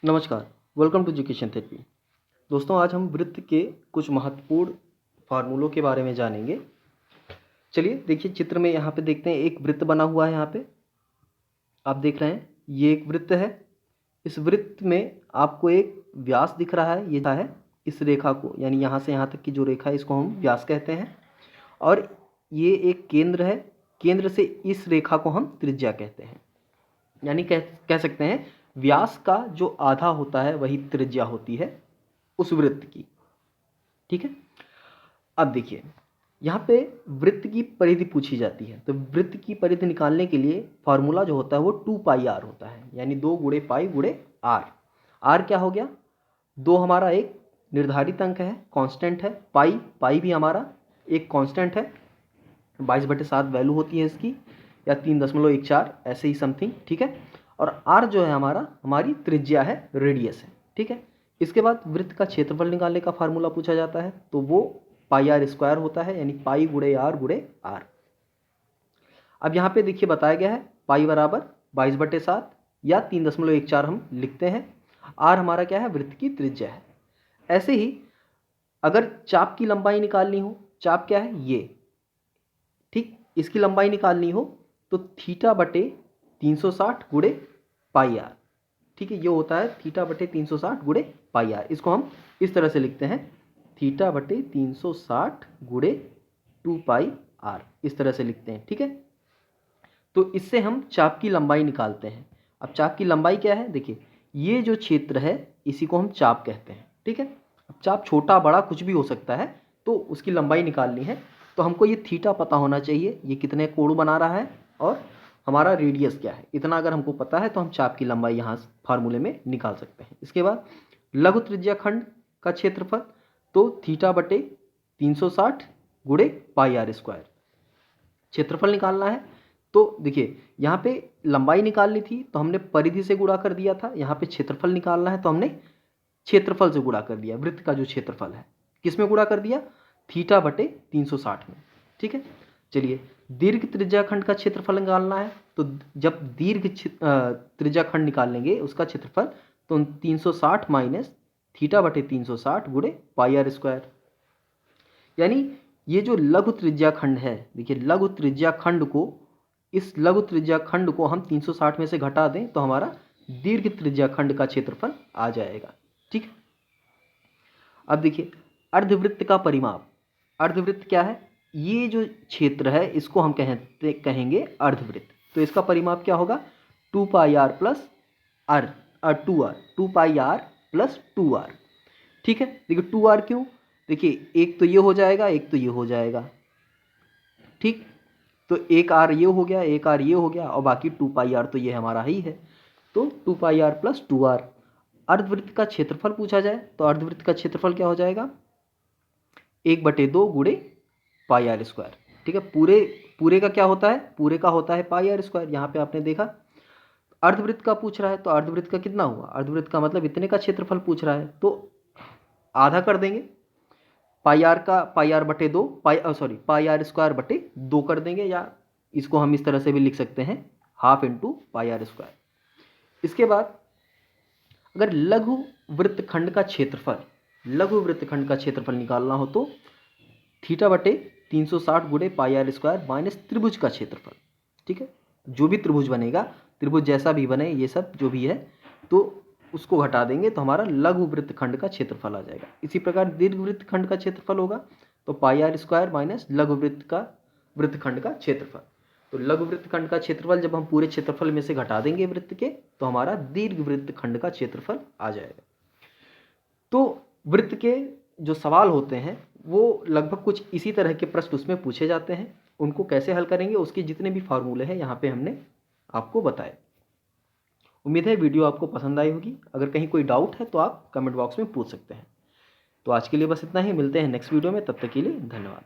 नमस्कार, welcome to education therapy. दोस्तों, आज हम वृत्त के कुछ महत्वपूर्ण फार्मूलों के बारे में जानेंगे। चलिए देखिए, चित्र में यहाँ पे देखते हैं एक वृत्त बना हुआ है। यहाँ पे आप देख रहे हैं ये एक वृत्त है। इस वृत्त में आपको एक व्यास दिख रहा है। ये है इस रेखा को, यानी यहाँ से यहाँ तक की जो रेखा है इसको हम व्यास कहते हैं। और ये एक केंद्र है। केंद्र से इस रेखा को हम त्रिज्या कहते हैं। यानी कह सकते हैं व्यास का जो आधा होता है वही त्रिज्या होती है उस वृत्त की। ठीक है। अब देखिए, यहाँ पे वृत्त की परिधि पूछी जाती है, तो वृत्त की परिधि निकालने के लिए फॉर्मूला जो होता है वो 2πr होता है, यानी 2 गुणे पाई गुणे आर। आर क्या हो गया? 2 हमारा एक निर्धारित अंक है, कांस्टेंट है। पाई भी हमारा एक कांस्टेंट है, 22/7 वैल्यू होती है इसकी, या 3.14 ऐसे ही समथिंग। ठीक है। और आर जो है हमारी त्रिज्या है, रेडियस है। ठीक है। इसके बाद वृत्त का क्षेत्रफल निकालने का फार्मूला पूछा जाता है, तो वो πr² होता है, यानी पाई गुणे आर। अब यहाँ पे देखिए बताया गया है पाई बराबर 22/7 या 3.14 हम लिखते हैं। आर हमारा क्या है? वृत्त की त्रिज्या है। ऐसे ही अगर चाप की लंबाई निकालनी हो, चाप क्या है? ये, ठीक, इसकी लंबाई निकालनी हो तो θ/360 गुणे πr। ठीक है, ये होता है θ/360 गुणे πr। इसको हम इस तरह से लिखते हैं, θ/360 गुणे 2πr, इस तरह से लिखते हैं। ठीक है। तो इससे हम चाप की लंबाई निकालते हैं। अब चाप की लंबाई क्या है? देखिए, ये जो क्षेत्र है इसी को हम चाप कहते हैं। ठीक है। अब चाप छोटा बड़ा कुछ भी हो सकता है, तो उसकी लंबाई निकालनी है तो हमको ये थीटा पता होना चाहिए, ये कितने कोण बना रहा है और हमारा रेडियस क्या है। इतना अगर हमको पता है तो हम चाप की लंबाई यहाँ फार्मूले में निकाल सकते हैं। इसके बाद लघु त्रिज्या खंड का क्षेत्रफल, तो θ/360 गुणे πr²। क्षेत्रफल निकालना है तो देखिए, यहाँ पे लंबाई निकालनी थी तो हमने परिधि से गुणा कर दिया था। यहाँ पे क्षेत्रफल निकालना है तो हमने क्षेत्रफल से गुणा कर दिया। वृत्त का जो क्षेत्रफल है किस में गुणा कर दिया? θ/360 में। ठीक है। चलिए, दीर्घ त्रिज्या खंड का क्षेत्रफल निकालना है, तो जब दीर्घ त्रिज्या खंड निकालेंगे उसका क्षेत्रफल, तो 360 माइनस θ/360 गुणे πr²। यानी ये जो लघु त्रिज्या खंड है, देखिए लघु त्रिज्या खंड को, इस लघु त्रिज्या खंड को हम 360 में से घटा दें तो हमारा दीर्घ त्रिज्या खंड का क्षेत्रफल आ जाएगा। ठीक। अब देखिए, अर्धवृत्त का परिमाप। अर्धवृत्त क्या है? ये जो क्षेत्र है इसको हम कहेंगे अर्धवृत्त। तो इसका परिमाप क्या होगा? 2πr plus r 2r 2πr plus 2r। ठीक है। देखिए 2r क्यों? देखिए, एक तो ये हो जाएगा, एक तो ये हो जाएगा। ठीक, तो एक r ये हो गया, एक r ये हो गया, और बाकी 2πr तो ये हमारा ही है, तो 2πr प्लस 2r। अर्धवृत्त का क्षेत्रफल पूछा जाए तो अर्धवृत्त का क्षेत्रफल क्या हो जाएगा? 1/2 गुणे πr²। ठीक है। पूरे का क्या होता है? पूरे का होता है πr²। यहाँ पे आपने देखा अर्धवृत्त का पूछ रहा है, तो अर्धवृत्त का कितना हुआ? अर्धवृत्त का मतलब इतने का क्षेत्रफल पूछ रहा है, तो आधा कर देंगे। πr/2 πr² कर देंगे, या इसको हम इस तरह से भी लिख सकते हैं, ½ × πr²। इसके बाद अगर लघु वृत्तखंड का क्षेत्रफल निकालना हो तो θ/360 गुणे πr² माइनस त्रिभुज का क्षेत्रफल। ठीक है। जो भी त्रिभुज बनेगा, त्रिभुज जैसा भी बने, ये सब जो भी है, तो उसको घटा देंगे तो हमारा लघु वृत्तखंड का क्षेत्रफल आ जाएगा। इसी प्रकार दीर्घ वृत्तखंड का क्षेत्रफल होगा तो πr² माइनस लघु वृत्तखंड का क्षेत्रफल। तो लघु वृत्तखंड का क्षेत्रफल जब हम पूरे क्षेत्रफल में से घटा देंगे वृत्त के, तो हमारा दीर्घ वृत्तखंड का क्षेत्रफल आ जाएगा। तो वृत्त के जो सवाल होते हैं वो लगभग कुछ इसी तरह के प्रश्न उसमें पूछे जाते हैं। उनको कैसे हल करेंगे, उसके जितने भी फार्मूले हैं यहाँ पे हमने आपको बताए। उम्मीद है वीडियो आपको पसंद आई होगी। अगर कहीं कोई डाउट है तो आप कमेंट बॉक्स में पूछ सकते हैं। तो आज के लिए बस इतना ही, मिलते हैं नेक्स्ट वीडियो में, तब तक के लिए धन्यवाद।